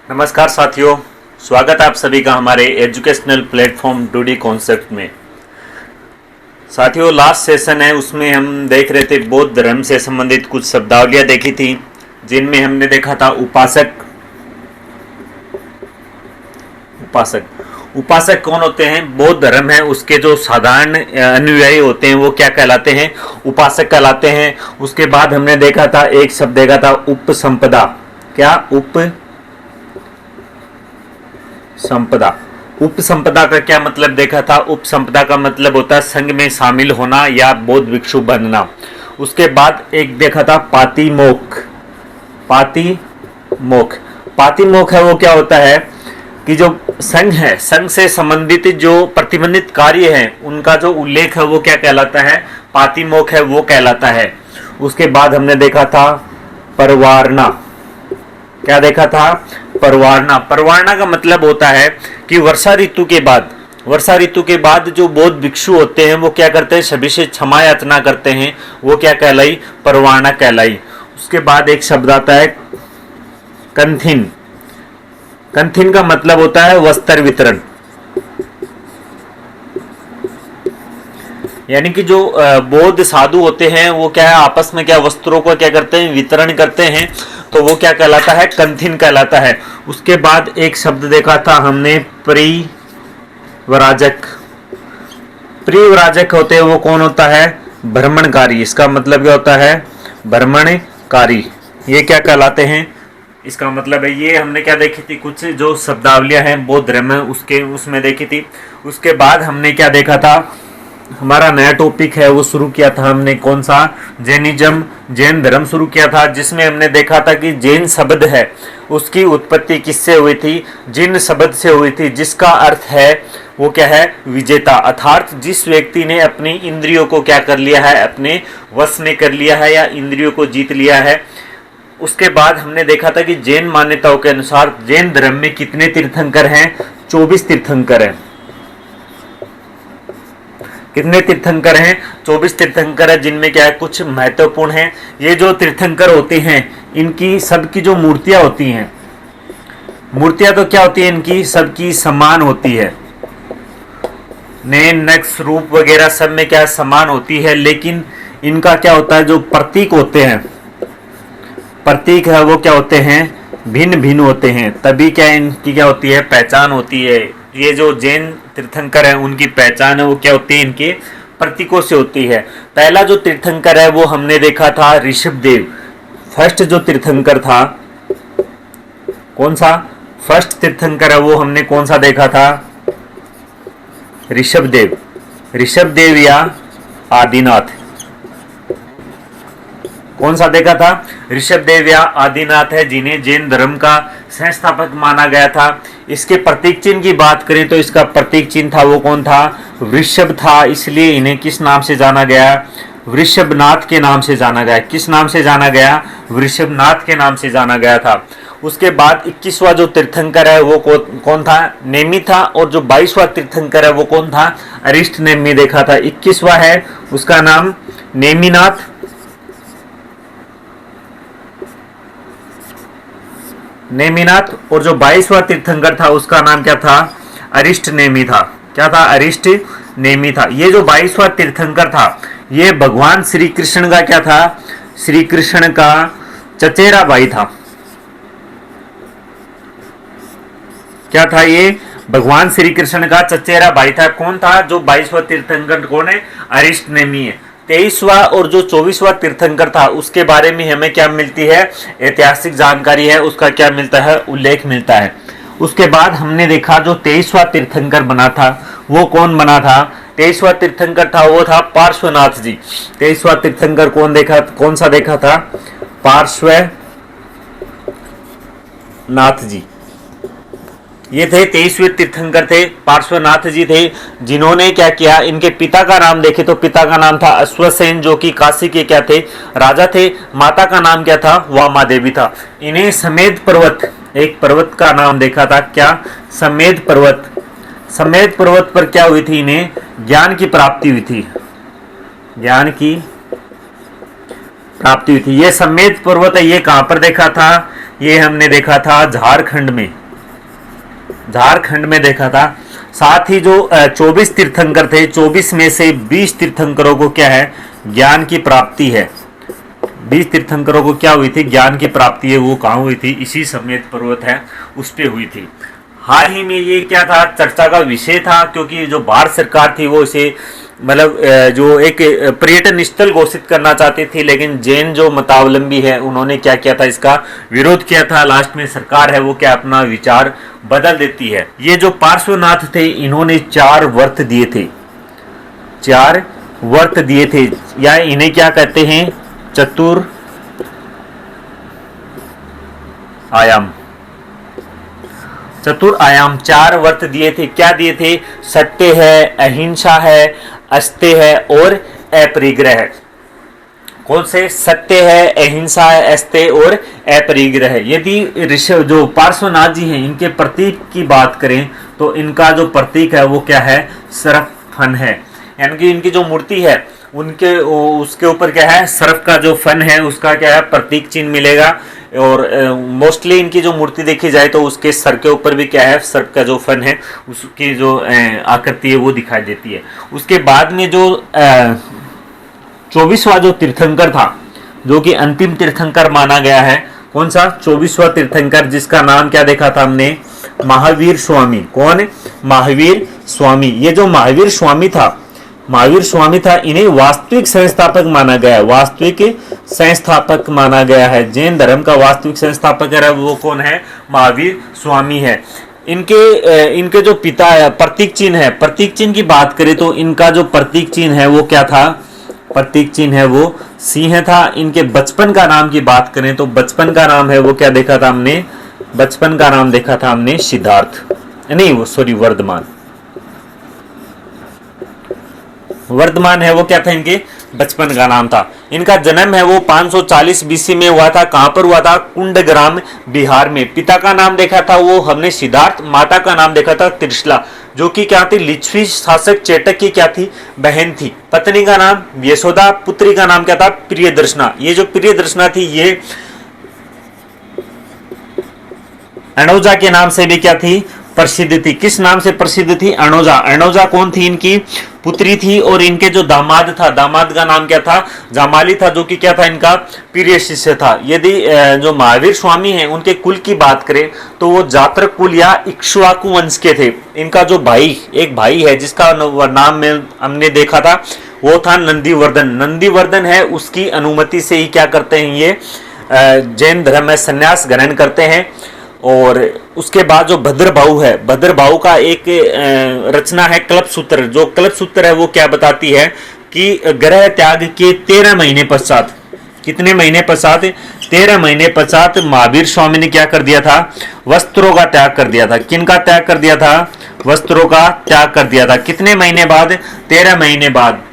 नमस्कार साथियों, स्वागत है आप सभी का हमारे एजुकेशनल प्लेटफॉर्म डूडी कॉन्सेप्ट में। साथियों, लास्ट सेशन है उसमें हम देख रहे थे बौद्ध धर्म से संबंधित कुछ शब्दावलियां देखी थी, जिनमें हमने देखा था उपासक कौन होते हैं। बौद्ध धर्म है उसके जो साधारण अनुयायी होते हैं वो क्या कहलाते हैं, उपासक कहलाते हैं। उसके बाद हमने देखा था एक शब्द देखा था उपसंपदा। क्या? उपसंपदा का क्या मतलब देखा था। उपसंपदा का मतलब होता है संघ में शामिल होना या बौद्ध भिक्षु बनना। उसके बाद एक देखा था पातिमोक्ष है वो क्या होता है कि जो संघ है, संघ से संबंधित जो प्रतिबंधित कार्य है उनका जो उल्लेख है वो क्या कहलाता है, पातिमोक्ष है वो कहलाता है। उसके बाद हमने देखा था परवारना। क्या देखा था? परवारना का मतलब होता है कि वर्षा ऋतु के बाद जो बौद्ध भिक्षु होते हैं वो क्या करते हैं, सभी से क्षमा याचना करते हैं, वो क्या कहलाई, परवारना कहलाई। उसके बाद एक शब्द आता है कंथिन का मतलब होता है वस्त्र वितरण, यानी कि जो बौद्ध साधु होते हैं वो क्या है, आपस में क्या वस्त्रों को क्या करते हैं, वितरण करते हैं, तो वो क्या कहलाता है, कंथिन कहलाता है। उसके बाद एक शब्द देखा था हमने परिव्राजक होते हैं वो कौन होता है, भ्रमणकारी। इसका मतलब क्या होता है, भ्रमणकारी। ये क्या कहलाते हैं, इसका मतलब है। ये हमने क्या देखी थी, कुछ जो शब्दावलियां हैं बौद्ध धर्म उसमें देखी थी। उसके बाद हमने क्या देखा था, हमारा नया टॉपिक है वो शुरू किया था हमने, कौन सा, जैनिज्म, जैन धर्म शुरू किया था, जिसमें हमने देखा था कि जैन शब्द है उसकी उत्पत्ति किससे हुई थी, जिन शब्द से हुई थी, जिसका अर्थ है वो क्या है, विजेता। अर्थात जिस व्यक्ति ने अपनी इंद्रियों को क्या कर लिया है, अपने वश में कर लिया है या इंद्रियों को जीत लिया है। उसके बाद हमने देखा था कि जैन मान्यताओं के अनुसार जैन धर्म में कितने तीर्थंकर हैं, 24 तीर्थंकर हैं। कितने तीर्थंकर हैं, 24 तीर्थंकर है, जिनमें क्या है कुछ महत्वपूर्ण है। ये जो तीर्थंकर होते हैं इनकी सबकी जो मूर्तियां होती हैं, मूर्तियां तो क्या होती है इनकी, सबकी समान होती है, नैन नक्श रूप वगैरह सब में क्या समान होती है, लेकिन इनका क्या होता है, जो प्रतीक होते हैं, प्रतीक है वो क्या होते हैं, भिन्न भिन्न होते हैं। तभी क्या इनकी क्या होती है, पहचान होती है। ये जो जैन तीर्थंकर है उनकी पहचान है वो क्या होती है, इनके प्रतीकों से होती है। पहला जो तीर्थंकर है वो हमने देखा था ऋषभदेव। फर्स्ट जो तीर्थंकर था, कौन सा फर्स्ट तीर्थंकर है वो हमने कौन सा देखा था, ऋषभदेव या आदिनाथ। कौन सा देखा था, ऋषभदेव या आदिनाथ है, जिन्हें जैन धर्म का संस्थापक माना गया था। इसके प्रतीक चिन्ह की बात करें तो इसका प्रतीक चिन्ह था वो कौन था, वृषभ था, इसलिए इन्हें किस नाम से जाना गया, वृषभनाथ के नाम से जाना गया। किस नाम से जाना गया, वृषभनाथ के नाम से जाना गया था। उसके बाद 21वां जो तीर्थंकर है वो कौन था, नेमी था, और जो 22वां तीर्थंकर है वो कौन था, अरिष्ट नेमी देखा था। 21वां है उसका नाम नेमिनाथ, और जो 22वां तीर्थंकर था उसका नाम क्या था, अरिष्ट नेमी था। क्या था, अरिष्ट नेमी था। ये जो 22वां तीर्थंकर था ये भगवान श्री कृष्ण का क्या था, श्री कृष्ण का चचेरा भाई था। क्या था, ये भगवान श्री कृष्ण का चचेरा भाई था। कौन था जो 22वां तीर्थंकर, कौन है, अरिष्ट नेमी है। 23वां और जो 24वां तीर्थंकर था उसके बारे में हमें क्या मिलती है, ऐतिहासिक जानकारी है, उसका क्या मिलता है, उल्लेख मिलता है। उसके बाद हमने देखा जो 23वां तीर्थंकर बना था वो कौन बना था, 23वां तीर्थंकर था वो था पार्श्वनाथ जी। 23वां तीर्थंकर कौन सा देखा था, पार्श्वनाथ जी। ये थे 23वें तीर्थंकर थे, पार्श्वनाथ जी थे, जिन्होंने क्या किया, इनके पिता का नाम देखे तो पिता का नाम था अश्वसेन, जो कि काशी के क्या थे, राजा थे। माता का नाम क्या था, वामा देवी था। इन्हें समेध पर्वत, एक पर्वत का नाम देखा था, क्या, समेध पर्वत। समेध पर्वत पर क्या हुई थी, इन्हें ज्ञान की प्राप्ति हुई थी, ज्ञान की प्राप्ति हुई थी। ये समेध पर्वत है, ये कहां पर देखा था, ये हमने देखा था झारखंड में। झारखंड में देखा था। साथ ही जो 24 तीर्थंकर थे, 24 में से 20 तीर्थंकरों को क्या है, ज्ञान की प्राप्ति है। 20 तीर्थंकरों को क्या हुई थी, ज्ञान की प्राप्ति है। वो कहाँ हुई थी, इसी समेत पर्वत है उस पे हुई थी। हाल ही में ये क्या था, चर्चा का विषय था, क्योंकि जो भारत सरकार थी वो इसे मतलब जो एक पर्यटन स्थल घोषित करना चाहती थी, लेकिन जैन जो मतावलंबी है उन्होंने क्या किया था, इसका विरोध किया था। लास्ट में सरकार है वो क्या अपना विचार बदल देती है। ये जो पार्श्वनाथ थे इन्होंने 4 व्रत दिए थे, 4 व्रत दिए थे, या इन्हें क्या कहते हैं, चतुर आयाम, चतुर आयाम 4 व्रत दिए थे। क्या दिए थे, सत्य है, अहिंसा है, अस्त्य है और अपरिग्रह है। कौन से, सत्य है, अहिंसा है, अस्त्य और अपरिग्रह है। यदि ऋषभ जो पार्श्वनाथ जी हैं इनके प्रतीक की बात करें तो इनका जो प्रतीक है वो क्या है, सर्प फन है। यानी कि इनकी जो मूर्ति है उनके उसके ऊपर क्या है, सर्प का जो फन है उसका क्या है, प्रतीक चिन्ह मिलेगा। और मोस्टली इनकी जो मूर्ति देखी जाए तो उसके सर के ऊपर भी क्या है, सर्प का जो फन है उसकी जो आकृति है वो दिखाई देती है। उसके बाद में जो 24वां जो तीर्थंकर था, जो कि अंतिम तीर्थंकर माना गया है, कौन सा, 24वां तीर्थंकर, जिसका नाम क्या देखा था हमने, महावीर स्वामी। कौन, महावीर स्वामी। ये जो महावीर स्वामी था, महावीर स्वामी था, इन्हें वास्तविक संस्थापक माना गया है, वास्तविक संस्थापक माना गया है। जैन धर्म का वास्तविक संस्थापक है वो कौन है, महावीर स्वामी है। इनके जो पिता है, प्रतीक चिन्ह है, प्रतीक चिन्ह की बात करें तो इनका जो प्रतीक चिन्ह है वो क्या था, प्रतीक चिन्ह है वो सिंह था। इनके बचपन का नाम की बात करें तो बचपन का नाम है वो क्या देखा था हमने, बचपन का नाम देखा था हमने सिद्धार्थ, नहीं वो सॉरी वर्धमान, वर्धमान है वो क्या था, इनके बचपन का नाम था। इनका जन्म है वो 540 बीसी में हुआ था। कहां पर हुआ था, कुंडग्राम बिहार में। पिता का नाम देखा था वो हमने सिद्धार्थ, माता का नाम देखा था त्रिशला, जो कि क्या थी, लिच्छवी शासक चेटक की क्या थी, बहन थी। पत्नी का नाम यशोदा, पुत्री का नाम क्या था, प्रियदर्शना। ये जो प्रियदर्शना थी ये अनौजा के नाम से भी क्या थी, प्रसिद्ध थी। किस नाम से प्रसिद्ध थी, अनौजा। अनौजा कौन थी, इनकी पुत्री थी। और इनके जो दामाद था, दामाद का नाम क्या था, जामाली था, जो कि क्या था, इनका प्रिय शिष्य था। यदि जो महावीर स्वामी हैं उनके कुल की बात करें तो वो जातक कुल या इक्ष्वाकु वंश के थे। इनका जो भाई, एक भाई है जिसका नाम में हमने देखा था वो था नंदीवर्धन। नंदीवर्धन है उसकी अनुमति से ही क्या करते हैं ये जैन धर्म में संन्यास ग्रहण करते हैं। और उसके बाद जो भद्रभाऊ है, भद्रभाऊ का एक रचना है कल्पसूत्र। जो कल्पसूत्र है वो क्या बताती है कि ग्रह त्याग के 13 महीने पश्चात, कितने महीने पश्चात, 13 महीने पश्चात महावीर स्वामी ने क्या कर दिया था, वस्त्रों का त्याग कर दिया था। किन का त्याग कर दिया था, वस्त्रों का त्याग कर दिया था। कितने महीने बाद, 13 महीने बाद।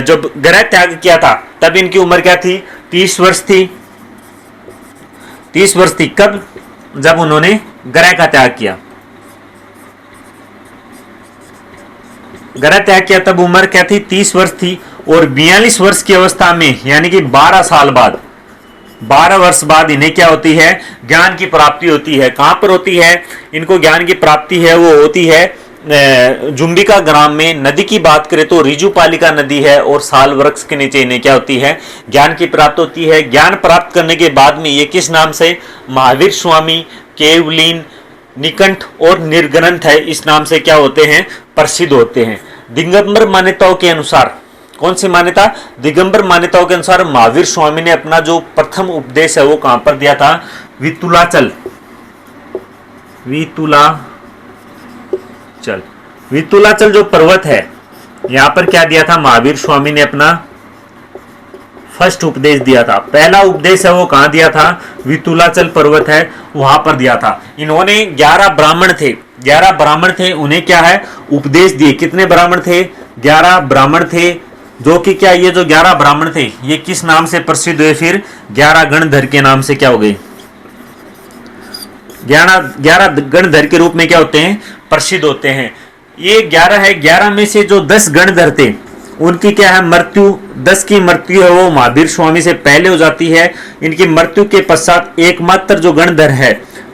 जब ग्रह त्याग किया था तब इनकी उम्र क्या थी, 30 वर्ष थी। 30 वर्ष थी कब, जब उन्होंने ग्रह का त्याग किया। ग्रह त्याग किया तब उम्र क्या थी, 30 वर्ष थी। और 42 वर्ष की अवस्था में यानी कि 12 साल बाद, 12 वर्ष बाद इन्हें क्या होती है, ज्ञान की प्राप्ति होती है। कहां पर होती है इनको ज्ञान की प्राप्ति है, वो होती है जुम्बिका ग्राम में। नदी की बात करें तो रिजुपालिका नदी है और साल वृक्ष के नीचे इन्हें क्या होती है, ज्ञान की प्राप्त होती है। ज्ञान प्राप्त करने के बाद में ये किस नाम से, महावीर स्वामी, केवलीन, निकंठ और निर्ग्रंथ है, इस नाम से क्या होते हैं, प्रसिद्ध होते हैं। दिगंबर मान्यताओं के अनुसार, कौन सी मान्यता, दिगंबर मान्यताओं के अनुसार महावीर स्वामी ने अपना जो प्रथम उपदेश है वो कहां पर दिया था, वितुलाचल, वितुलाचल जो पर्वत है यहां पर क्या दिया था, महावीर स्वामी ने अपना फर्स्ट उपदेश दिया था। पहला उपदेश है वो कहां दिया था, वितुलाचल पर्वत है वहां पर दिया था। इन्होंने 11 ब्राह्मण थे, 11 ब्राह्मण थे, उन्हें क्या है उपदेश दिए। कितने ब्राह्मण थे, 11 ब्राह्मण थे। जो कि क्या, ये जो 11 ब्राह्मण थे ये किस नाम से प्रसिद्ध हुए, फिर 11 गणधर के नाम से क्या हो गए, 11 गणधर के रूप में क्या होते हैं, प्रसिद्ध होते हैं। ये 11 है, 11 में से जो 10 गणधर थे उनकी क्या है मृत्यु, 10 की मृत्यु है वो महावीर स्वामी से पहले हो जाती है। इनकी मृत्यु के पश्चात एकमात्र जो गणधर है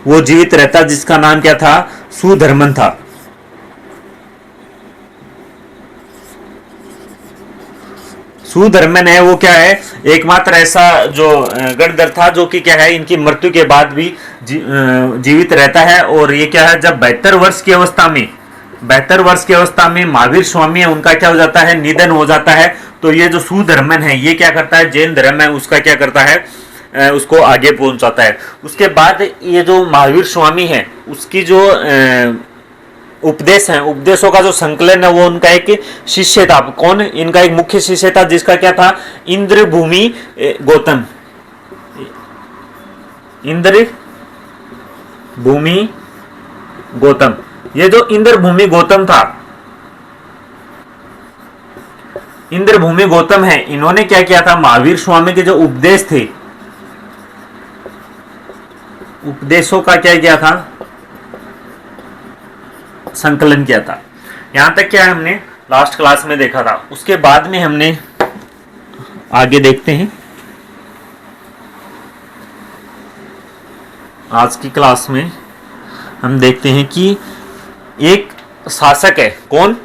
वो जीवित रहता, जिसका नाम क्या था? सुधर्मन था। सुधर्मन है वो क्या है? एकमात्र ऐसा जो गणधर था जो कि क्या है, इनकी मृत्यु के बाद भी जीवित रहता है। और ये क्या है, जब 72 वर्ष की अवस्था में, 72 वर्ष की अवस्था में महावीर स्वामी है, उनका क्या हो जाता है? निधन हो जाता है। तो ये जो सुधर्मन है ये क्या करता है? जैन धर्म है उसका क्या करता है? उसको आगे पहुंचाता है। उसके बाद ये जो महावीर स्वामी है उसकी जो उपदेश है, उपदेशों का जो संकलन है वो उनका एक शिष्य था। कौन? इनका एक मुख्य शिष्य था जिसका क्या था? इंद्रभूमि गौतम। इंद्रभूमि गौतम। ये जो इंद्रभूमि गौतम था, इंद्रभूमि गौतम है, इन्होंने क्या किया था? महावीर स्वामी के जो उपदेश थे, उपदेशों का क्या किया था? संकलन किया था। यहां तक क्या हमने लास्ट क्लास में देखा था। उसके बाद में हमने आगे देखते हैं। आज की क्लास में हम देखते हैं कि एक शासक है, कौन?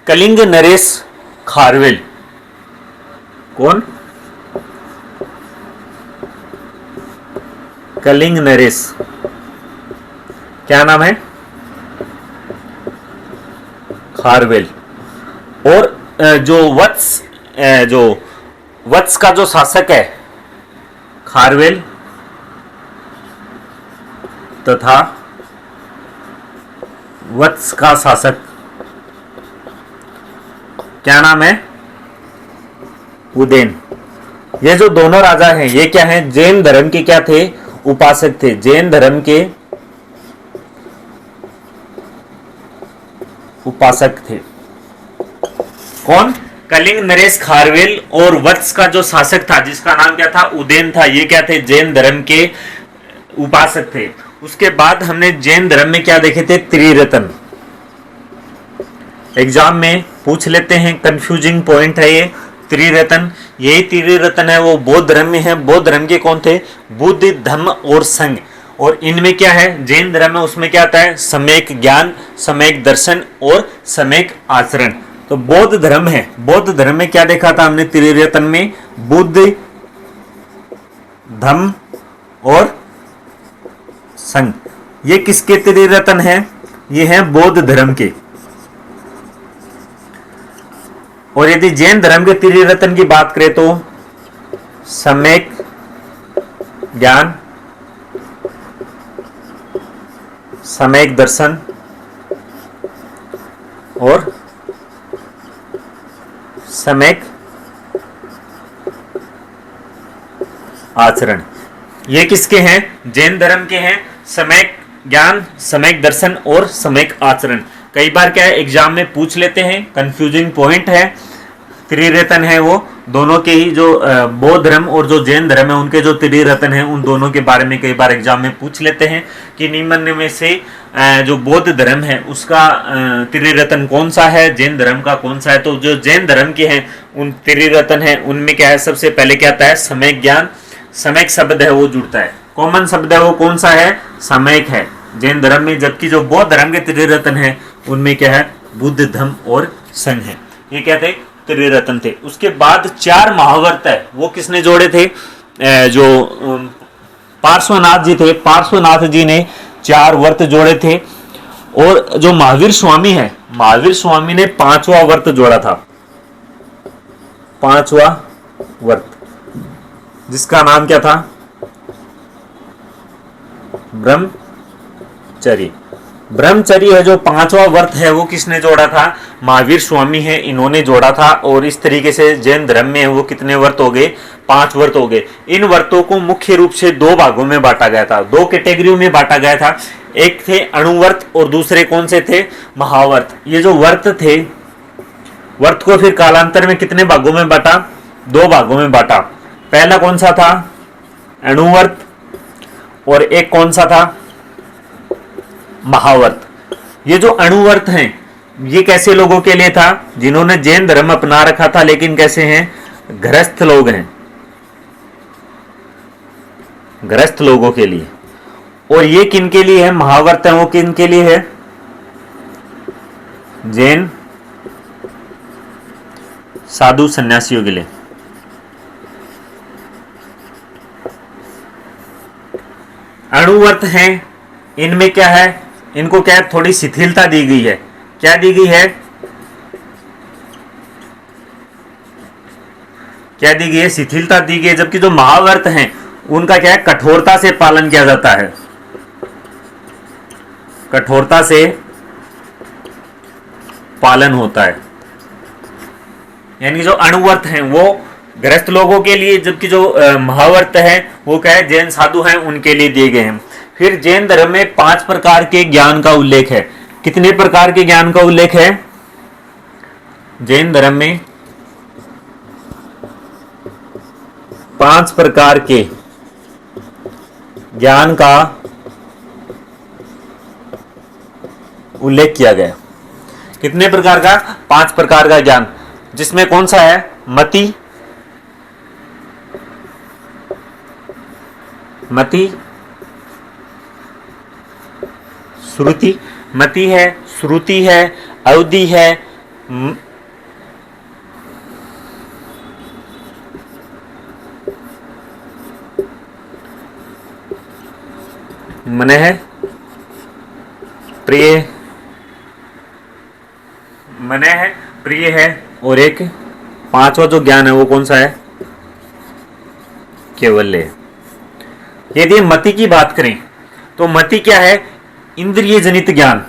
कलिंग नरेश खारवेल। कौन? कलिंग नरेश। क्या नाम है? खारवेल। और जो वत्स का जो शासक है खारवेल तथा वत्स का शासक क्या नाम है? उदेन। ये जो दोनों राजा हैं ये क्या हैं? जैन धर्म के क्या थे? उपासक थे। जैन धर्म के उपासक थे। कौन? कलिंग नरेश खारवेल और वत्स का जो शासक था जिसका नाम क्या था? उदेन था। ये क्या थे? जैन धर्म के उपासक थे। उसके बाद हमने जैन धर्म में क्या देखे थे? त्रिरत्न। एग्जाम में पूछ लेते हैं, कंफ्यूजिंग पॉइंट है ये त्रिरत्न। यही त्रिरत्न है वो बौद्ध धर्म में है। बौद्ध धर्म के कौन थे? बुद्ध, धम्म और संघ। और इनमें क्या है? जैन धर्म है उसमें क्या आता है? सम्यक ज्ञान, सम्यक दर्शन और सम्यक आचरण। तो बौद्ध धर्म है, बौद्ध धर्म में क्या देखा था हमने? त्रिरत्न में बुद्ध, धम्म और संघ। ये किसके त्रिरत्न है? ये है बौद्ध धर्म के। और यदि जैन धर्म के त्रिरत्न की बात करें तो सम्यक ज्ञान, सम्यक दर्शन और सम्यक आचरण। ये किसके हैं? जैन धर्म के हैं। सम्यक ज्ञान, सम्यक दर्शन और सम्यक आचरण। कई बार क्या है एग्जाम में पूछ लेते हैं, कंफ्यूजिंग पॉइंट है। त्रिरत्न है वो दोनों के ही, जो बौद्ध धर्म और जो जैन धर्म है उनके जो त्रिरत्न है उन दोनों के बारे में कई बार एग्जाम में पूछ लेते हैं कि निम्न में से जो बौद्ध धर्म है उसका त्रिरत्न कौन सा है, जैन धर्म का कौन सा है। तो जो जैन धर्म के हैं उन त्रिरत्न है उनमें क्या है? सबसे पहले क्या आता है? सम्यक ज्ञान। सम्यक शब्द है वो जुड़ता है, कॉमन शब्द है वो कौन सा है? सम्यक है जैन धर्म में। जबकि जो बौद्ध धर्म के त्रिरत्न है उनमें क्या है? बुद्ध, धम्म और संघ है। ये क्या थे? त्रिरत्न थे। उसके बाद 4 महावर्त है वो किसने जोड़े थे? जो पार्श्वनाथ जी थे, पार्श्वनाथ जी ने 4 वर्त जोड़े थे। और जो महावीर स्वामी है, महावीर स्वामी ने 5वां वर्त जोड़ा था। 5वां वर्त जिसका नाम क्या था? ब्रह्मचर्य। ब्रह्मचर्य है जो 5वां वर्त है वो किसने जोड़ा था? महावीर स्वामी है, इन्होंने जोड़ा था। और इस तरीके से जैन धर्म में वो कितने वर्त हो गए? 5 वर्त हो गए। इन वर्तों को मुख्य रूप से 2 भागों में बांटा गया था, 2 कैटेगरियों में बांटा गया था। एक थे अणुवर्त और दूसरे कौन से थे? महावर्त। ये जो वर्त थे, वर्त को फिर कालांतर में कितने भागों में बांटा? 2 भागों में बांटा। पहला कौन सा था? अणुवर्त। और एक कौन सा था? महावर्त। ये जो अणुवर्त हैं ये कैसे लोगों के लिए था? जिन्होंने जैन धर्म अपना रखा था लेकिन कैसे हैं? गृहस्थ लोग हैं, गृहस्थ लोगों के लिए। और ये किन के लिए है, महावर्त है वो किन के लिए है, जैन साधु सन्यासियों के लिए। अणुवर्त हैं, इनमें क्या है, इनको क्या है, थोड़ी शिथिलता दी गई है। क्या दी गई है, क्या दी गई है, शिथिलता दी गई है। जबकि जो महावर्त हैं उनका क्या है, कठोरता से पालन किया जाता है, कठोरता से पालन होता है। यानी जो अणुवर्त हैं वो गृहस्थ लोगों के लिए, जबकि जो महावर्त है वो क्या है, जैन साधु हैं उनके लिए दिए गए हैं। फिर जैन धर्म में 5 प्रकार के ज्ञान का उल्लेख है। कितने प्रकार के ज्ञान का उल्लेख है, जैन धर्म में 5 प्रकार के ज्ञान का उल्लेख किया गया। कितने प्रकार का, 5 प्रकार का ज्ञान, जिसमें कौन सा है, मति, मति, श्रुति, मति है, श्रुति है, अवधि है, मन है, प्रिय, मन है, प्रिय है, और एक 5वां जो ज्ञान है वो कौन सा है, केवल्य। यदि मति की बात करें तो मति क्या है, इंद्रिय जनित ज्ञान।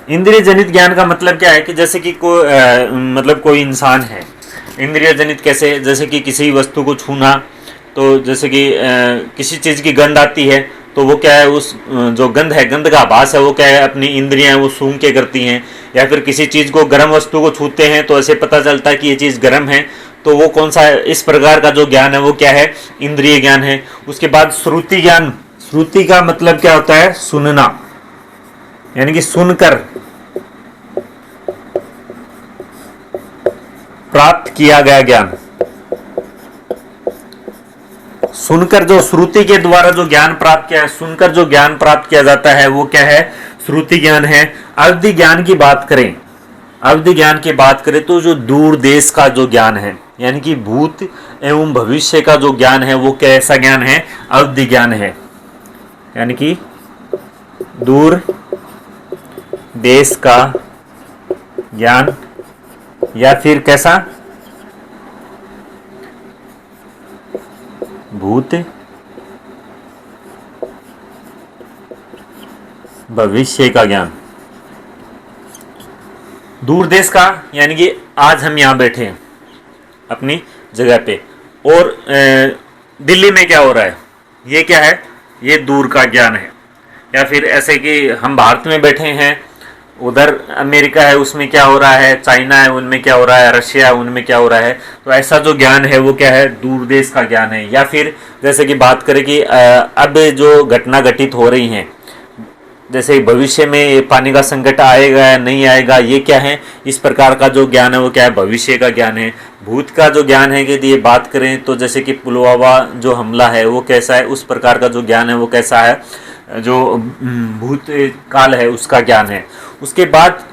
इंद्रिय जनित ज्ञान का मतलब क्या है कि जैसे कि मतलब कोई इंसान है, इंद्रिय जनित कैसे, जैसे कि किसी वस्तु को छूना, तो जैसे कि किसी चीज़ की गंध आती है तो वो क्या है, उस जो गंध है, गंध का आभास है, वो क्या है, अपनी इंद्रियां वो सूंघ के करती हैं। या फिर किसी चीज़ को, गर्म वस्तु को छूते हैं तो ऐसे पता चलता है कि ये चीज़ गर्म है, तो वो कौन सा है, इस प्रकार का जो ज्ञान है वो क्या है, इंद्रिय ज्ञान है। उसके बाद श्रुति ज्ञान। श्रुति का मतलब क्या होता है, सुनना, यानी कि सुनकर प्राप्त किया गया ज्ञान। सुनकर जो श्रुति के द्वारा जो ज्ञान प्राप्त किया है, सुनकर जो ज्ञान प्राप्त किया जाता है वो क्या है, श्रुति ज्ञान है। अवधि ज्ञान की बात करें, अवधि ज्ञान की बात करें तो जो दूर देश का जो ज्ञान है, यानी कि भूत एवं भविष्य का जो ज्ञान है वो कैसा ज्ञान है, अवधि ज्ञान है। यानी कि दूर देश का ज्ञान, या फिर कैसा, भूत भविष्य का ज्ञान। दूर देश का यानी कि आज हम यहाँ बैठे हैं अपनी जगह पे, और दिल्ली में क्या हो रहा है, ये क्या है, ये दूर का ज्ञान है। या फिर ऐसे कि हम भारत में बैठे हैं, उधर अमेरिका है उसमें क्या हो रहा है, चाइना है उनमें क्या हो रहा है, रशिया है उनमें क्या हो रहा है। तो ऐसा जो ज्ञान है वो क्या है, दूर देश का ज्ञान है। या फिर जैसे कि बात करें कि अब जो घटना घटित हो रही हैं, जैसे भविष्य में पानी का संकट आएगा या नहीं आएगा, ये क्या है, इस प्रकार का जो ज्ञान है वो क्या है, भविष्य का ज्ञान है। भूत का जो ज्ञान है कि ये बात करें तो जैसे कि पुलवामा जो हमला है वो कैसा है, उस प्रकार का जो ज्ञान है वो कैसा है, जो भूत काल है उसका ज्ञान है। उसके बाद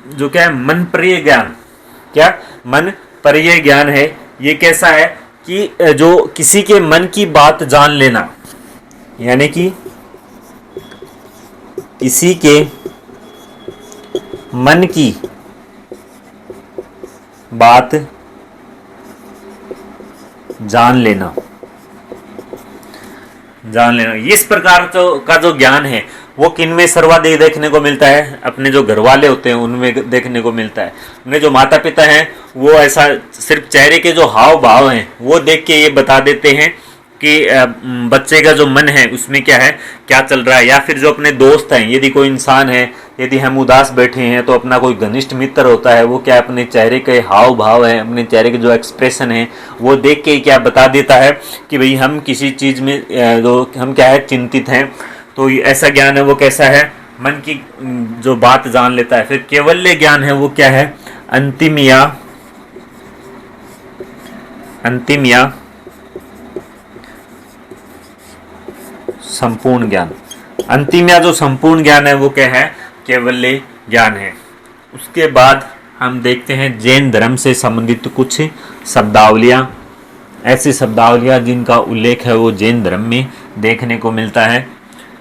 जो क्या है, मन प्रिय ज्ञान। क्या मन प्रिय ज्ञान है, ये कैसा है कि जो किसी के मन की बात जान लेना, यानी कि किसी के मन की बात जान लेना, इस प्रकार का जो ज्ञान है वो किन में सर्वाधिक देखने को मिलता है, अपने जो घर वाले होते हैं उनमें देखने को मिलता है। अपने जो माता पिता हैं वो ऐसा सिर्फ चेहरे के जो हाव भाव हैं वो देख के ये बता देते हैं कि बच्चे का जो मन है उसमें क्या है, क्या चल रहा है। या फिर जो अपने दोस्त हैं, यदि कोई इंसान है, यदि हम उदास बैठे हैं तो अपना कोई घनिष्ठ मित्र होता है वो क्या अपने चेहरे के हाव भाव है, अपने चेहरे के जो एक्सप्रेशन है वो देख के क्या बता देता है कि भाई हम किसी चीज़ में जो हम क्या है, चिंतित हैं। तो ऐसा ज्ञान है वो कैसा है, मन की जो बात जान लेता है। फिर केवल्य ज्ञान है वो क्या है, अंतिम या अंतिम या संपूर्ण ज्ञान। अंतिम या जो संपूर्ण ज्ञान है वो क्या है? कैवल्य ज्ञान है। उसके बाद हम देखते हैं जैन धर्म से संबंधित कुछ शब्दावलियाँ, ऐसी शब्दावलियाँ जिनका उल्लेख है वो जैन धर्म में देखने को मिलता है।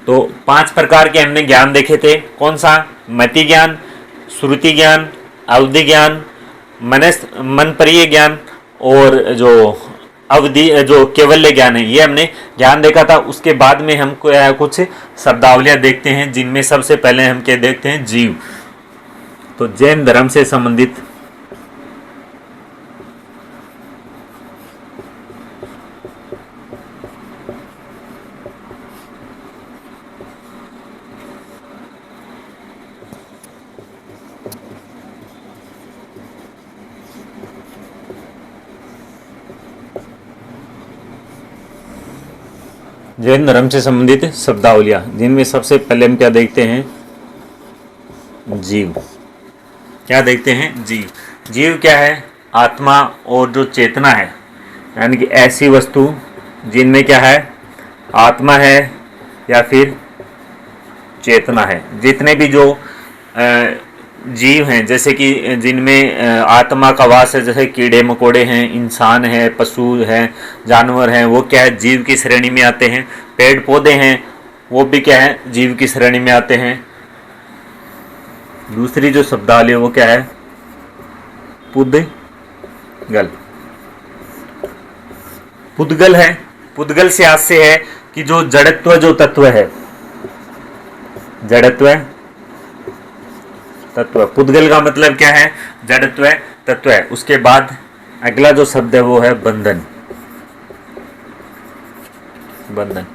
तो 5 प्रकार के हमने ज्ञान देखे थे। कौन सा? मति ज्ञान, श्रुति ज्ञान, अवधि ज्ञान, मनपरीय ज्ञान और जो केवल्य ज्ञान है, ये हमने ज्ञान देखा था। उसके बाद में हम कुछ शब्दावलियाँ देखते हैं, जिनमें सबसे पहले हम क्या देखते हैं? जीव। तो जैन धर्म से संबंधित शब्दावलियाँ, जिनमें सबसे पहले हम क्या देखते हैं? जीव। क्या देखते हैं? जीव। जीव क्या है? आत्मा और जो चेतना है, यानी कि ऐसी वस्तु जिनमें क्या है? आत्मा है या फिर चेतना है। जितने भी जो जीव हैं, जैसे कि जिनमें आत्मा का वास है, जैसे कीड़े मकोड़े हैं, इंसान है, पशु हैं, जानवर हैं, वो क्या है? जीव की श्रेणी में आते हैं। पेड़ पौधे हैं, वो भी क्या है? जीव की श्रेणी में आते हैं। दूसरी जो शब्दावली है वो क्या है? पुद्गल। पुद्गल है। पुद्गल से आशय है कि जो जड़त्व जो तत्व है, जड़त्व तत्व। पुद्गल का मतलब क्या है? जड़त्व तत्व है। उसके बाद अगला जो शब्द है वो है बंधन। बंधन।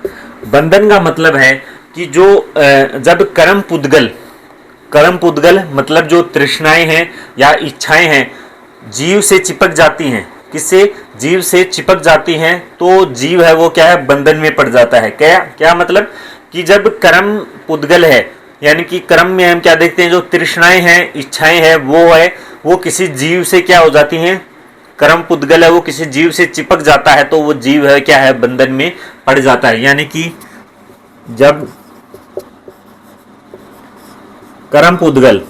बंधन का मतलब है कि जो जब कर्म पुद्गल मतलब जो तृष्णाएं हैं या इच्छाएं हैं जीव से चिपक जाती हैं। किससे? जीव से चिपक जाती हैं, तो जीव है वो क्या है? बंधन में पड़ जाता है। क्या मतलब कि जब कर्म पुद्गल है, यानी कि कर्म में हम क्या देखते हैं? जो तृष्णाएं हैं, इच्छाएं हैं, वो किसी जीव से क्या हो जाती हैं? कर्म पुद्गल है, वो किसी जीव से चिपक जाता है, तो वो जीव है क्या है? बंधन में पड़ जाता है। यानी कि जब कर्म पुद्गल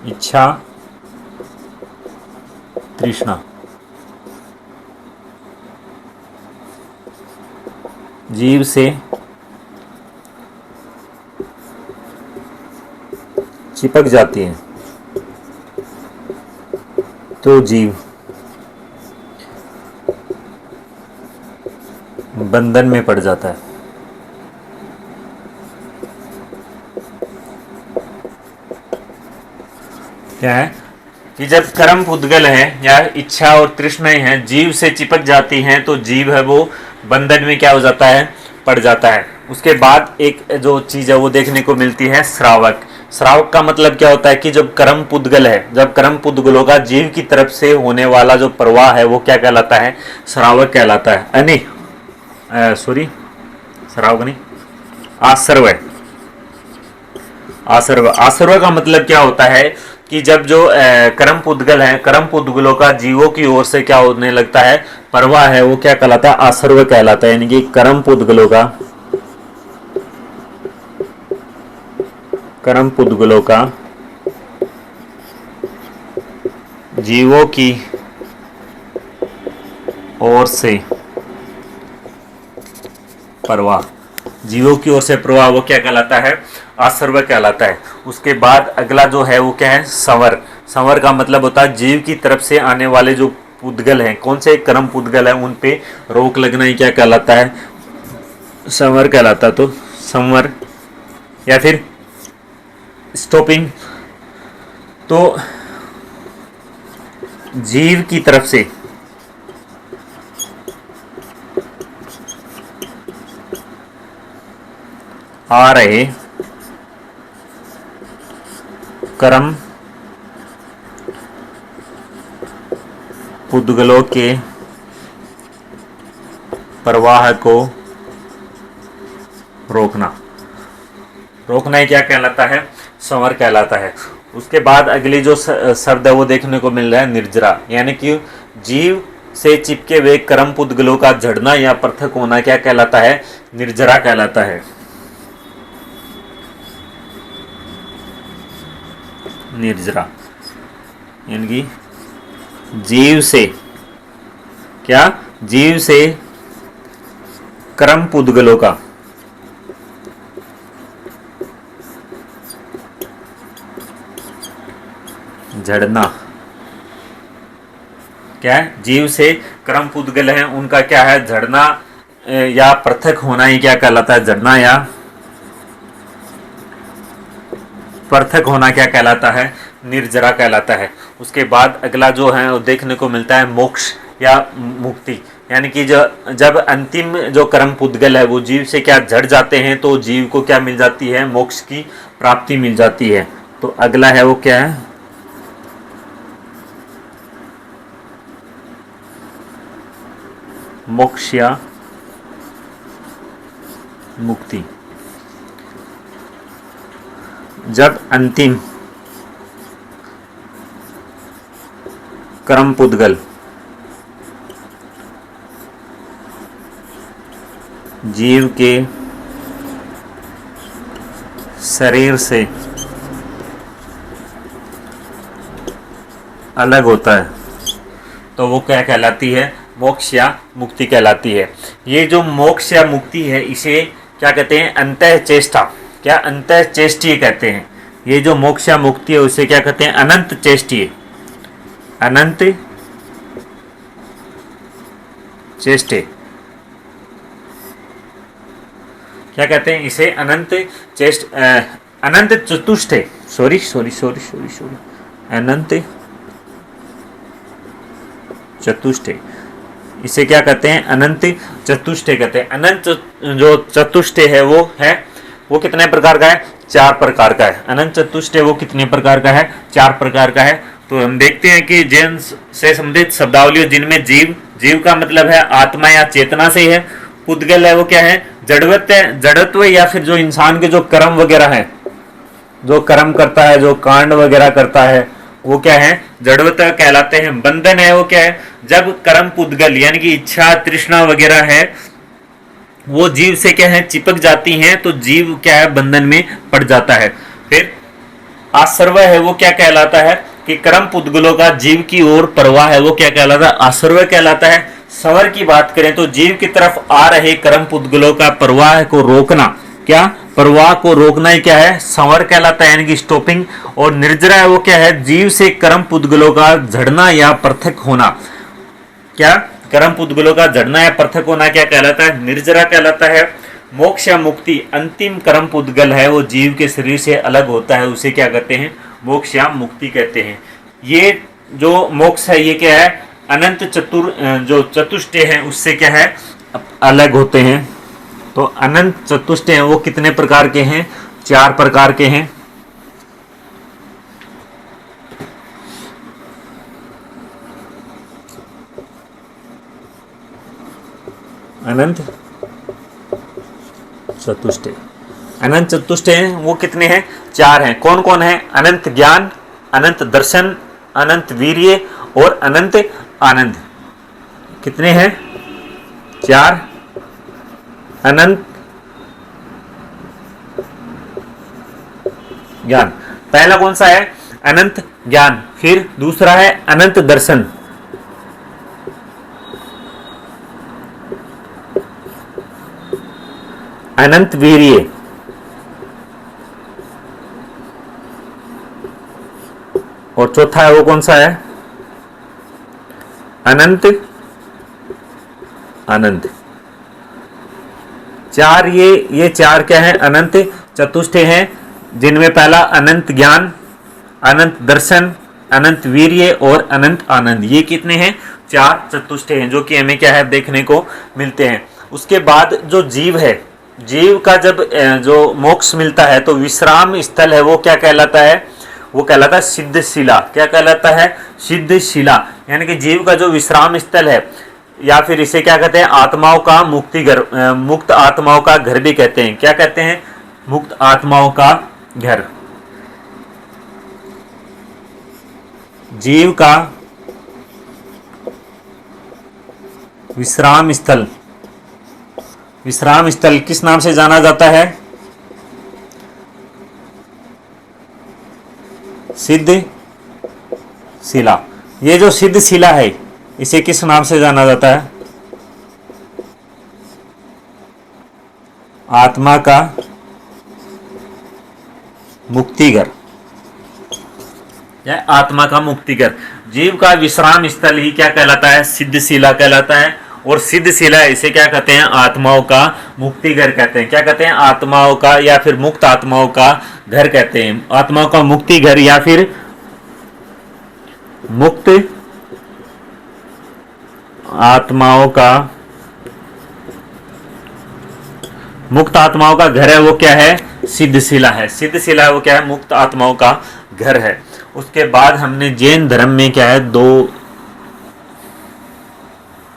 इच्छा तृष्णा जीव से चिपक जाती है, तो जीव बंधन में पड़ जाता है। क्या है कि जब कर्म पुद्गल है या इच्छा और तृष्णाएं हैं जीव से चिपक जाती हैं, तो जीव है वो बंधन में क्या हो जाता है? पड़ जाता है। उसके बाद एक जो चीज है वो देखने को मिलती है श्रावक। श्रावक का मतलब क्या होता है कि जब कर्म पुद्गल है, जब कर्म पुद्गलों का जीव की तरफ से होने वाला जो प्रवाह है वो क्या कहलाता है? श्रावक कहलाता है। श्रावक नहीं, आसर्व। आसर्व का मतलब क्या होता है कि जब जो कर्म पुद्गल है, कर्म पुद्गलों का जीवों की ओर से क्या होने लगता है? प्रवाह है, वो क्या कहलाता है? आसर्व कहलाता है। यानी कि कर्म पुद्गलों का जीवों की ओर से प्रवाह, जीवों की ओर से प्रवाह वो क्या कहलाता है? आसर्व कहलाता है। उसके बाद अगला जो है वो क्या है? संवर। संवर का मतलब होता है जीव की तरफ से आने वाले जो पुद्गल हैं, कौन से कर्म पुद्गल हैं, उन पे रोक लगना ही क्या कहलाता है? संवर कहलाता। तो संवर या फिर स्टॉपिंग। तो जीव की तरफ से आ रहे कर्म पुद्गलों के प्रवाह को रोकना। रोकना ही क्या कहलाता है? संवर कहलाता है। उसके बाद अगली जो शब्द है वो देखने को मिल रहा है निर्जरा, यानी कि जीव से चिपके हुए कर्म पुद्गलों का झड़ना या पृथक होना क्या कहलाता है? निर्जरा कहलाता है। निर्जरा यानी कि जीव से क्या? जीव से कर्म पुद्गलों का झड़ना, क्या है? जीव से कर्म पुद्गल है उनका क्या है? झड़ना या पृथक होना ही क्या कहलाता है? झड़ना या पृथक होना क्या कहलाता है? निर्जरा कहलाता है। उसके बाद अगला जो है वो देखने को मिलता है मोक्ष या मुक्ति, यानी कि जब अंतिम जो कर्म पुद्गल है वो जीव से क्या झड़ जाते हैं तो जीव को क्या मिल जाती है? मोक्ष की प्राप्ति मिल जाती है। तो अगला है वो क्या है? मोक्ष या मुक्ति। जब अंतिम कर्म पुद्गल जीव के शरीर से अलग होता है तो वो क्या कहलाती है? मोक्ष या मुक्ति कहलाती है। ये जो मोक्ष या मुक्ति है इसे क्या कहते हैं? अंतः चेष्टा, क्या? अंतः चेष्टीय कहते हैं। ये जो मोक्ष या मुक्ति है उसे क्या कहते हैं? अनंत चेष्टीय, अनंत चेष्टे क्या कहते हैं इसे? अनंत चतुष्टे, सॉरी, अनंत चतुष्टे, इसे क्या कहते हैं? अनंत चतुष्टे कहते हैं। अनंत जो चतुष्टे है वो कितने प्रकार का है? 4 प्रकार का है। अनंत चतुष्टे वो कितने प्रकार का है? 4 प्रकार का है। तो हम देखते हैं कि जैन से संबंधित शब्दावली जिनमें जीव का मतलब है आत्मा या चेतना से है। पुद्गल है वो क्या है? जड़त्व या फिर जो इंसान के जो कर्म वगैरह है, जो कर्म करता है, जो कांड वगैरह करता है वो क्या है? जड़वत कहलाते हैं। बंधन है वो क्या है? जब कर्म पुद्गल यानी कि इच्छा तृष्णा वगैरह है वो जीव से क्या है? चिपक जाती हैं तो जीव क्या है? बंधन में पड़ जाता है। फिर आश्रय है वो क्या कहलाता है? कि कर्म पुद्गलों का जीव की ओर प्रवाह है वो क्या कहलाता है? आश्रय कहलाता है। संवर की बात करें तो जीव की तरफ आ रहे कर्म पुद्गलों का प्रवाह को रोकना, क्या? प्रवाह को रोकना ही क्या है? संवर कहलाता है, यानी कि स्टॉपिंग। और निर्जरा है वो क्या है? जीव से कर्म पुद्गलों का झड़ना या पृथक होना, क्या? कर्म पुद्गलों का झड़ना या पृथक होना क्या कहलाता है? निर्जरा कहलाता है। मोक्ष या मुक्ति, अंतिम कर्म पुद्गल है वो जीव के शरीर से अलग होता है, उसे क्या कहते हैं? मोक्ष या मुक्ति कहते हैं। ये जो मोक्ष है ये क्या है? अनंत जो चतुष्टय है उससे क्या है? अलग होते हैं। तो अनंत चतुष्टय हैं वो कितने प्रकार के हैं? 4 प्रकार के हैं। अनंत चतुष्टय, अनंत चतुष्टय हैं वो कितने हैं? 4 हैं। कौन कौन है? अनंत ज्ञान, अनंत दर्शन, अनंत वीर्य और अनंत आनंद। कितने हैं? 4। अनंत ज्ञान, पहला कौन सा है? अनंत ज्ञान। फिर दूसरा है अनंत दर्शन, अनंत वीर्य, और चौथा है वो कौन सा है? अनंत आनंद। 4 ये 4 क्या है? अनंत चतुष्टय हैं, जिनमें पहला अनंत ज्ञान, अनंत दर्शन, अनंत वीर्य और अनंत आनंद। ये कितने हैं? 4 चतुष्टय हैं जो कि हमें क्या है? देखने को मिलते हैं। उसके बाद जो जीव है, जीव का जब जो मोक्ष मिलता है तो विश्राम स्थल है वो क्या कहलाता है? वो कहलाता है सिद्धशिला। क्या कहलाता है? सिद्धशिला, यानी कि जीव का जो विश्राम स्थल है, या फिर इसे क्या कहते हैं? आत्माओं का मुक्ति घर, मुक्त आत्माओं का घर भी कहते हैं। क्या कहते हैं? मुक्त आत्माओं का घर। जीव का विश्राम स्थल, विश्राम स्थल किस नाम से जाना जाता है? सिद्ध शिला। ये जो सिद्ध शिला है इसे किस नाम से जाना जाता है? आत्मा का मुक्तिघर या आत्मा का मुक्तिघर। जीव का विश्राम स्थल ही क्या कहलाता है? सिद्ध शिला कहलाता है। और सिद्ध शिला इसे क्या कहते हैं? आत्माओं का मुक्तिघर कहते हैं। क्या कहते हैं? आत्माओं का या फिर मुक्त आत्माओं का घर कहते हैं। आत्माओं का मुक्तिघर या फिर मुक्त आत्माओं का, मुक्त आत्माओं का घर है वो क्या है? सिद्ध शिला है। सिद्ध शिला वो क्या है? मुक्त आत्माओं का घर है। उसके बाद हमने जैन धर्म में क्या है? दो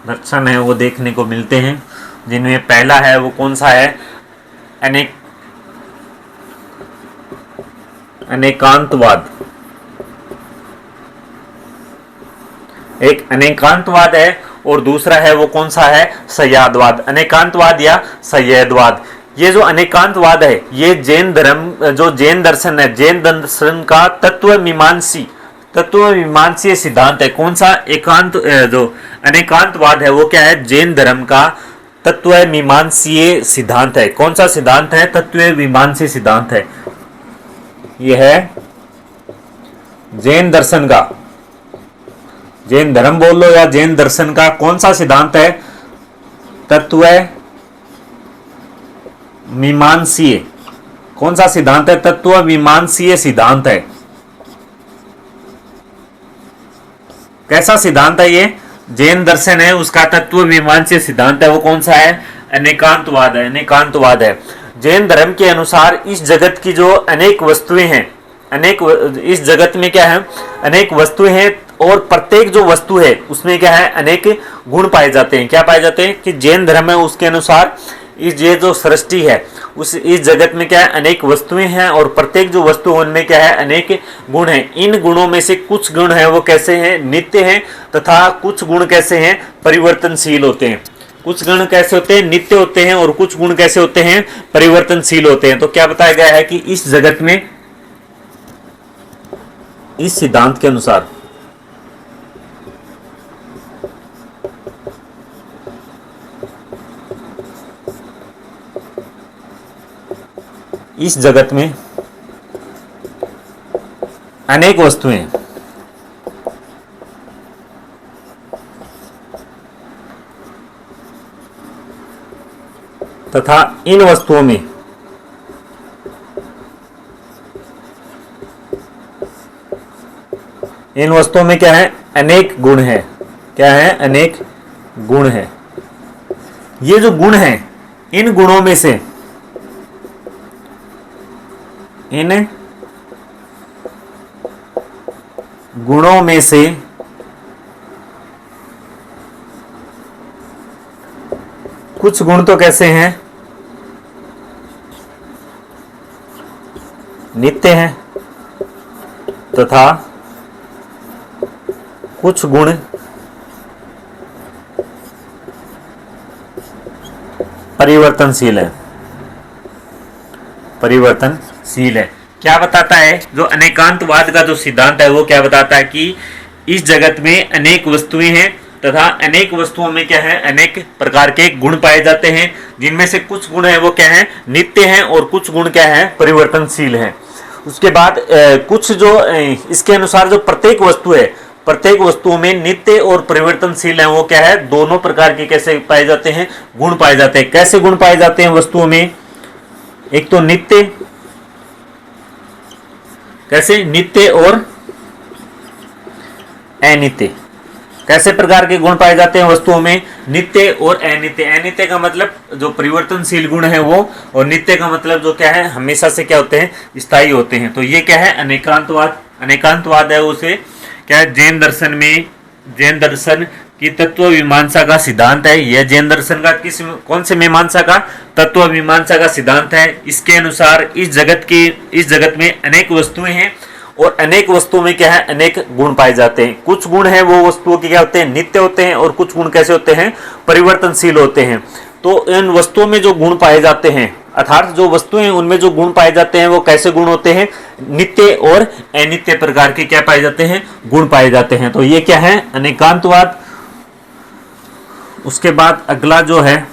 दर्शन है वो देखने को मिलते हैं, जिनमें पहला है वो कौन सा है? अनेकांतवाद। एक अनेकांतवाद है और दूसरा है वो कौन सा है? सय्यादवाद। अनेकांतवाद या सय्यादवाद। ये जो अनेकांतवाद है ये जैन धर्म, जो जैन दर्शन है, जैन दर्शन का तत्वमीमांसीय सिद्धांत है। कौन सा? जो अनेकांतवाद है वो क्या है? जैन धर्म का तत्वमीमांसीय सिद्धांत है। कौन सा सिद्धांत है? तत्वमीमांसीय सिद्धांत है। यह है जैन दर्शन का, जैन धर्म बोल लो या जैन दर्शन का कौन सा सिद्धांत है? तत्वमीमांसीय। कौन सा सिद्धांत है? तत्वमीमांसीय सिद्धांत है। कैसा सिद्धांत है ये? जैन दर्शन है उसका तत्वमीमांसीय सिद्धांत है वो कौन सा है? अनेकांतवाद है। अनेकांतवाद है। जैन धर्म के अनुसार इस जगत की जो अनेक वस्तुएं हैं, इस जगत में क्या है? अनेक वस्तुएं हैं और प्रत्येक जो वस्तु है उसमें क्या है? अनेक गुण पाए जाते हैं। क्या पाए जाते हैं? कि जैन धर्म है उसके अनुसार ये जो सृष्टि है इस जगत में क्या है? अनेक वस्तुएं हैं और प्रत्येक जो वस्तु उनमें क्या है? अनेक गुण हैं। इन गुणों में से कुछ गुण हैं वो कैसे हैं? नित्य हैं, तथा कुछ गुण कैसे हैं? परिवर्तनशील होते हैं। कुछ गुण कैसे होते हैं? नित्य होते हैं और कुछ गुण कैसे होते हैं? परिवर्तनशील होते हैं। तो क्या बताया गया है कि इस जगत में, इस सिद्धांत के अनुसार इस जगत में अनेक वस्तुएं, तथा इन वस्तुओं में क्या है? अनेक गुण है। क्या है? अनेक गुण है। ये जो गुण हैं, इन गुणों में से कुछ गुण तो कैसे हैं? नित्य हैं, तथा कुछ गुण परिवर्तनशील है। परिवर्तनशील है। क्या बताता है? जो अनेकांतवाद का जो सिद्धांत है वो क्या बताता है? कि इस जगत में अनेक वस्तुएं हैं तथा अनेक वस्तुओं में क्या है? अनेक प्रकार के गुण पाए जाते हैं, जिनमें से कुछ गुण है वो क्या है? नित्य हैं और कुछ गुण क्या है? परिवर्तनशील हैं। उसके बाद कुछ जो इसके अनुसार जो प्रत्येक वस्तु है, प्रत्येक वस्तुओं में नित्य और परिवर्तनशील है वो क्या है? दोनों प्रकार के कैसे पाए जाते हैं? गुण पाए जाते हैं। कैसे गुण पाए जाते हैं वस्तुओं में? एक तो नित्य, कैसे? नित्य और अनित्य। कैसे प्रकार के गुण पाए जाते हैं वस्तुओं में? नित्य और अनित्य। अनित्य का मतलब जो परिवर्तनशील गुण है वो, और नित्य का मतलब जो क्या है? हमेशा से क्या होते हैं? स्थायी होते हैं। तो ये क्या है? अनेकांतवाद। अनेकांतवाद है उसे क्या है? जैन दर्शन में, जैन दर्शन की तत्व मीमांसा का सिद्धांत है। यह जैन दर्शन का कौन से मीमांसा का? तत्व मीमांसा का सिद्धांत है। इसके अनुसार इस जगत में अनेक वस्तुएं हैं और अनेक वस्तुओं में क्या है, अनेक गुण पाए जाते हैं। कुछ गुण है वो वस्तुओं के क्या होते हैं, नित्य होते हैं, और कुछ गुण कैसे होते हैं, परिवर्तनशील होते हैं। तो इन वस्तुओं में जो गुण पाए जाते हैं, अर्थात जो वस्तुएं हैं उनमें जो गुण पाए जाते हैं वो कैसे गुण होते हैं, नित्य और अनित्य प्रकार के क्या पाए जाते हैं, गुण पाए जाते हैं। तो ये क्या है, अनेकांतवाद। उसके बाद अगला जो है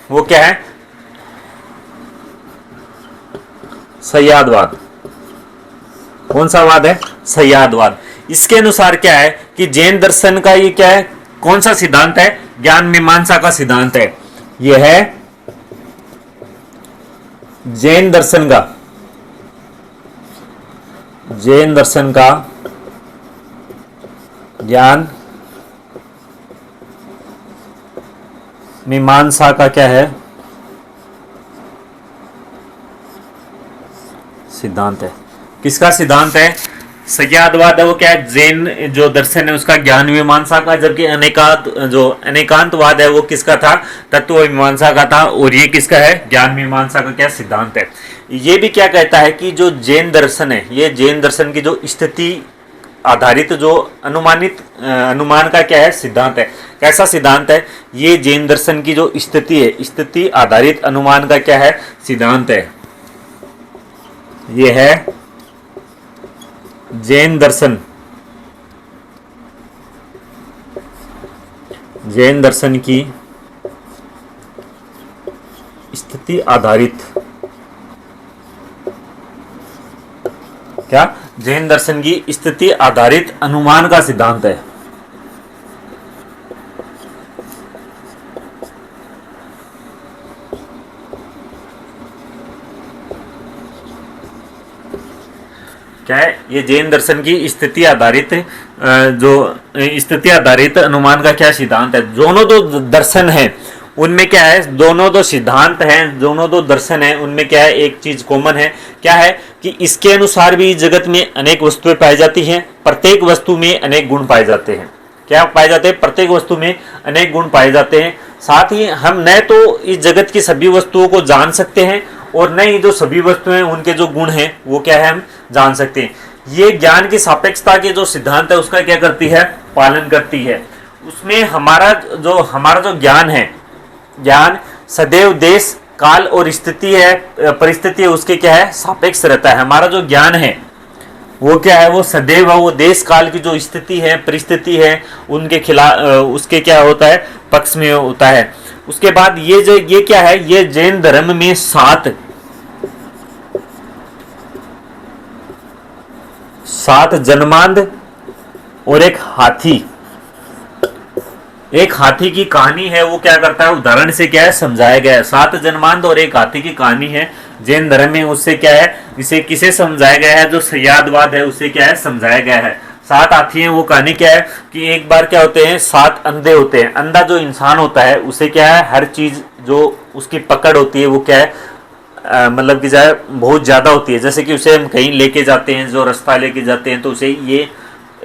वो क्या है, संयादवाद। कौन सा वाद है, संयादवाद। इसके अनुसार क्या है कि जैन दर्शन का ये क्या है, कौन सा सिद्धांत है, ज्ञान मीमांसा का सिद्धांत है। यह है जैन दर्शन का, जैन दर्शन का ज्ञान मीमांसा का क्या है, सिद्धांत है। किसका सिद्धांत है, संयादवाद है वो क्या है, जैन जो दर्शन है उसका ज्ञान मीमांसा का, जबकि अनेकांतवाद है वो किसका था, तत्व मीमांसा का था। और ये किसका है, ज्ञान मीमांसा का क्या सिद्धांत है। ये भी क्या कहता है कि जो जैन दर्शन है, ये जैन दर्शन की जो स्थिति आधारित जो अनुमान का क्या है, सिद्धांत है। कैसा सिद्धांत है, ये जैन दर्शन की जो स्थिति है, स्थिति आधारित अनुमान का क्या है, सिद्धांत है। ये है जैन दर्शन, जैन दर्शन की स्थिति आधारित, क्या, जैन दर्शन की स्थिति आधारित अनुमान का सिद्धांत है। क्या है, ये जैन दर्शन की स्थिति आधारित जो स्थिति आधारित अनुमान का क्या सिद्धांत है। दोनों दो दर्शन है उनमें क्या है, दोनों दो सिद्धांत हैं, दोनों दो दर्शन है, उनमें क्या है, एक चीज कॉमन है। क्या है कि इसके अनुसार भी जगत में अनेक वस्तुएं पाई जाती हैं, प्रत्येक वस्तु में अनेक गुण पाए जाते हैं। क्या पाए जाते हैं, प्रत्येक वस्तु में अनेक गुण पाए जाते हैं। साथ ही हम न तो इस जगत की सभी वस्तुओं को जान सकते हैं, और न ही जो सभी वस्तुएं उनके जो गुण हैं वो क्या है, हम जान सकते हैं। ये ज्ञान की सापेक्षता के जो सिद्धांत है उसका क्या करती है, पालन करती है। उसमें हमारा जो ज्ञान है, ज्ञान सदैव देश काल और स्थिति है, परिस्थिति है, उसके क्या है, सापेक्ष रहता है। हमारा जो ज्ञान है वो क्या है, वो सदैव वो देश काल की जो स्थिति है, परिस्थिति है, उनके खिलाफ उसके क्या होता है, पक्ष में होता है। उसके बाद ये क्या है, ये जैन धर्म में सात जन्मांध और एक हाथी की कहानी है, वो क्या करता है, उदाहरण से क्या है, समझाया गया है। 7 जन्मांध और एक हाथी की कहानी है जैन धर्म में, उससे क्या है, इसे किसे समझाया गया है, जो संयादवाद है उससे क्या है, समझाया गया है। 7 हाथी हैं, वो कहानी क्या है कि एक बार क्या होते हैं, 7 अंधे होते हैं। अंधा जो इंसान होता है उसे क्या है, हर चीज जो उसकी पकड़ होती है वो क्या है, मतलब कि जाए बहुत ज़्यादा होती है। जैसे कि उसे हम कहीं लेके जाते हैं, जो रास्ता लेके जाते हैं, तो उसे ये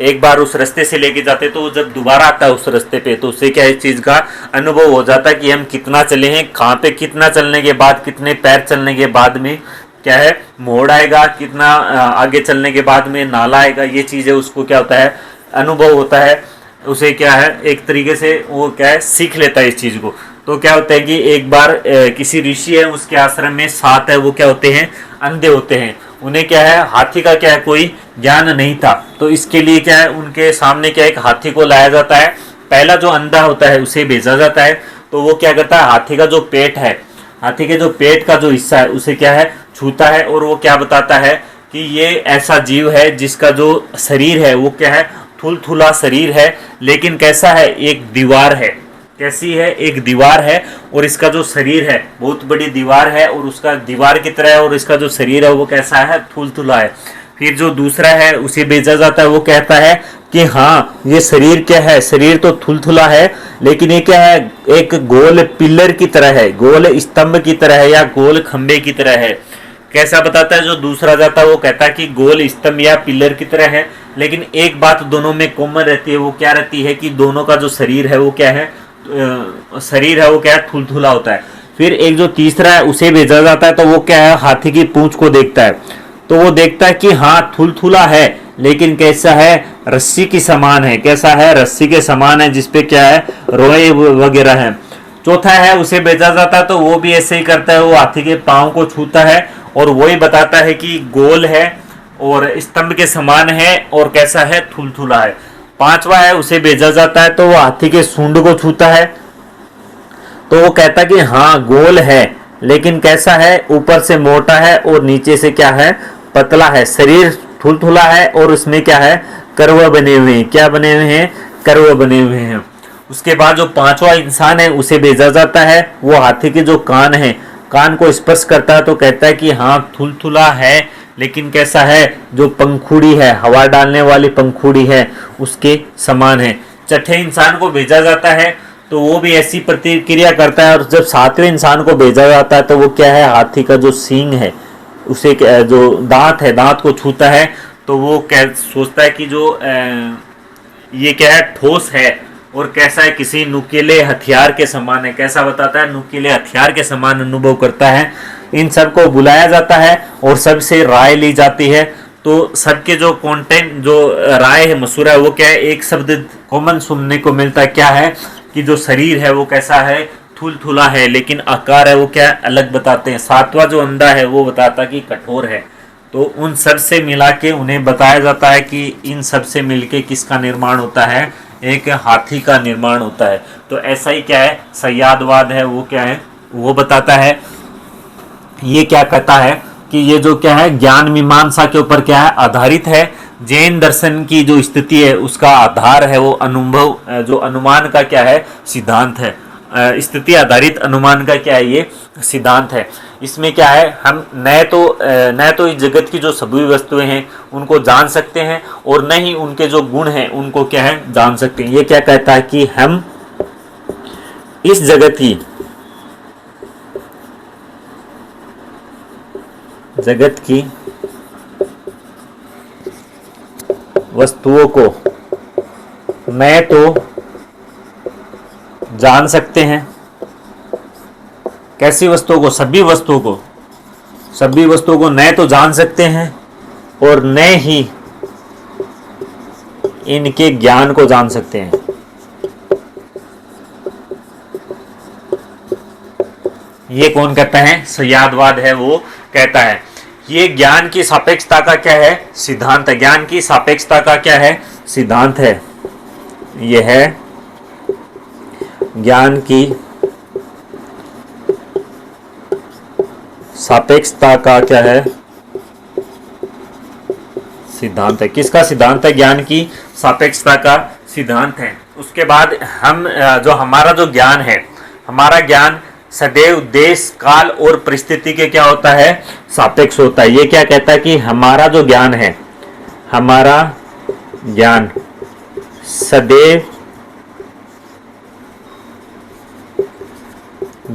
एक बार उस रास्ते से लेके जाते हैं, तो जब दोबारा आता है उस रास्ते पे, तो उससे क्या इस चीज़ का अनुभव हो जाता है कि हम कितना चले हैं, कहाँ पे कितना चलने के बाद, कितने पैर चलने के बाद में क्या है, मोड़ आएगा, कितना आगे चलने के बाद में नाला आएगा। ये चीज़ें उसको क्या होता है, अनुभव होता है। उसे क्या है, एक तरीके से वो क्या है, सीख लेता है इस चीज़ को। तो क्या होता है कि एक बार किसी ऋषि है, उसके आश्रम में 7 है, वो क्या होते हैं, अंधे होते हैं। उन्हें क्या है, हाथी का क्या है, कोई ज्ञान नहीं था। तो इसके लिए क्या है, उनके सामने क्या है, एक हाथी को लाया जाता है। पहला जो अंधा होता है उसे भेजा जाता है। तो वो क्या करता है, हाथी का जो पेट है, हाथी के जो पेट का जो हिस्सा है उसे क्या है, छूता है, और वो क्या बताता है कि ये ऐसा जीव है जिसका जो शरीर है वो क्या है, थुलथुला शरीर है, लेकिन कैसा है, एक दीवार है। कैसी है, एक दीवार है, और इसका जो शरीर है बहुत बड़ी दीवार है, और उसका दीवार की तरह है, और इसका जो शरीर है वो कैसा है, थुलथुला है। फिर जो दूसरा है उसे भेजा जाता है, वो कहता है कि हाँ ये शरीर क्या है, शरीर तो थुलथुला है, लेकिन ये क्या है, एक गोल पिलर की तरह है, गोल स्तंभ की तरह है, या गोल खंबे की तरह है। कैसा बताता है जो दूसरा जाता है, वो कहता है कि गोल स्तंभ या पिलर की तरह है। लेकिन एक बात दोनों में कॉमन रहती है, वो क्या रहती है कि दोनों का जो शरीर है वो क्या है, शरीर है वो क्या है, थुलथुला होता है। फिर एक जो तीसरा है उसे भेजा जाता है, तो वो क्या है, हाथी की पूंछ को देखता है। तो वो देखता है कि हाँ थुलथुला है, लेकिन कैसा है, रस्सी की समान है। कैसा है, रस्सी के समान है, जिसपे क्या है, रोए वगैरह है। चौथा है उसे भेजा जाता है, तो वो भी ऐसे ही करता है, वो हाथी के पांव को छूता है और वही बताता है कि गोल है और स्तंभ के समान है और कैसा है, थुलथुला है। पांचवा है उसे भेजा जाता है, तो वो हाथी के सूंड को छूता है, तो वो कहता कि हाँ गोल है, लेकिन कैसा है, ऊपर से मोटा है और नीचे से क्या है, पतला है। शरीर थुलथुला है और उसमें क्या है, कर्व बने हुए हैं। क्या बने हुए हैं, कर्व बने हुए हैं। उसके बाद जो पांचवा इंसान है उसे भेजा जाता है, वो हाथी के जो कान है, कान को स्पर्श करता है, तो कहता है कि हाँ थुलथुला है, लेकिन कैसा है, जो पंखुड़ी है, हवा डालने वाली पंखुड़ी है, उसके समान है। छठे इंसान को भेजा जाता है, तो वो भी ऐसी प्रतिक्रिया करता है। और जब सातवें इंसान को भेजा जाता है, तो वो क्या है, हाथी का जो सींग है, उसे जो दांत है, दांत को छूता है, तो वो क्या सोचता है कि जो ये क्या है, ठोस है और कैसा है, किसी नुकीले हथियार के समान है। कैसा बताता है, नुकीले हथियार के समान अनुभव करता है। इन सबको बुलाया जाता है और सबसे राय ली जाती है। तो सबके जो कंटेंट, जो राय है, मशूरा है, वो क्या है, एक शब्द कॉमन सुनने को मिलता है। क्या है कि जो शरीर है वो कैसा है, थुलथुला है, लेकिन आकार है वो क्या अलग बताते हैं। सातवां जो अंडा है वो बताता कि कठोर है। तो उन सब से मिला के उन्हें बताया जाता है कि इन सब से मिलके किसका निर्माण होता है, एक हाथी का निर्माण होता है। तो ऐसा ही क्या है, सयादवाद है, वो क्या है, वो बताता है। ये क्या कहता है कि ये जो क्या है, ज्ञान मीमांसा के ऊपर क्या है, आधारित है। जैन दर्शन की जो स्थिति है उसका आधार है वो अनुभव, जो अनुमान का क्या है, सिद्धांत है। स्थिति आधारित अनुमान का क्या है, ये सिद्धांत है। इसमें क्या है, हम न तो इस जगत की जो सभी वस्तुएं हैं उनको जान सकते हैं और न ही उनके जो गुण हैं उनको क्या है, जान सकते हैं। ये क्या कहता है कि हम इस जगत की वस्तुओं को न तो जान सकते हैं, कैसी वस्तुओं को, सभी वस्तुओं को न तो जान सकते हैं और न ही इनके ज्ञान को जान सकते हैं। ये कौन कहता है, सयादवाद है, वो कहता है। ये ज्ञान की सापेक्षता का क्या है, सिद्धांत है। ज्ञान की सापेक्षता का क्या है, सिद्धांत है। यह है ज्ञान की सापेक्षता का क्या है, सिद्धांत है। किसका सिद्धांत है, ज्ञान की सापेक्षता का सिद्धांत है। उसके बाद हम जो हमारा जो ज्ञान है, हमारा ज्ञान सदैव देश, काल और परिस्थिति के क्या होता है, सापेक्ष होता है। ये क्या कहता है कि हमारा जो ज्ञान है, हमारा ज्ञान सदैव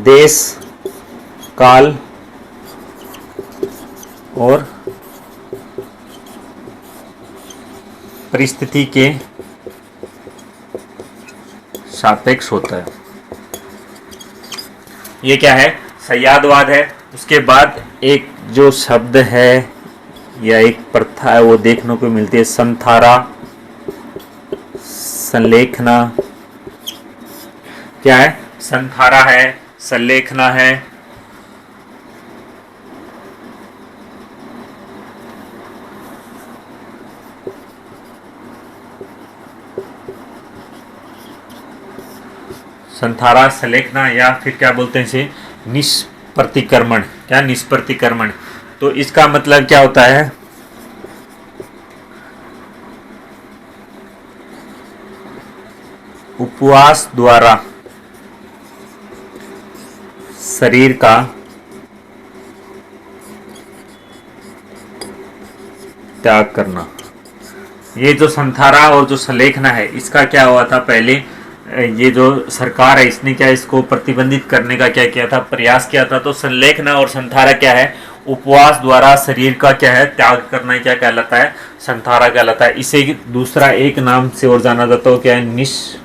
देश, काल और परिस्थिति के सापेक्ष होता है। ये क्या है, सयादवाद है। उसके बाद एक जो शब्द है या एक प्रथा है वो देखने को मिलती है, संथारा, संलेखना। क्या है, संथारा है, संलेखना है। संथारा, संलेखना, या फिर क्या बोलते हैं इसे, निष्प्रतिक्रमण। क्या, निष्प्रतिक्रमण। तो इसका मतलब क्या होता है, उपवास द्वारा शरीर का त्याग करना। ये जो संथारा और जो संलेखना है, इसका क्या हुआ था पहले, ये जो सरकार है इसने क्या इसको प्रतिबंधित करने का क्या किया था, प्रयास किया था। तो संलेखना और संथारा क्या है, उपवास द्वारा शरीर का क्या है, त्याग करना, क्या कहलाता है, संथारा कहलाता है। इसे दूसरा एक नाम से और जाना जाता है, क्या है, निष्प्रतिक्रमण।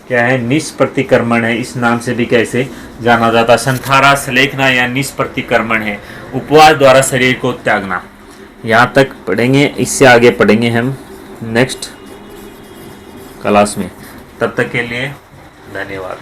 क्या है, निष्प्रतिक्रमण है, इस नाम से भी कैसे जाना जाता है। संथारा सलेखना या निष्प्रतिक्रमण है, उपवास द्वारा शरीर को त्यागना। यहाँ तक पढ़ेंगे, इससे आगे पढ़ेंगे हम नेक्स्ट क्लास में। तब तक के लिए धन्यवाद।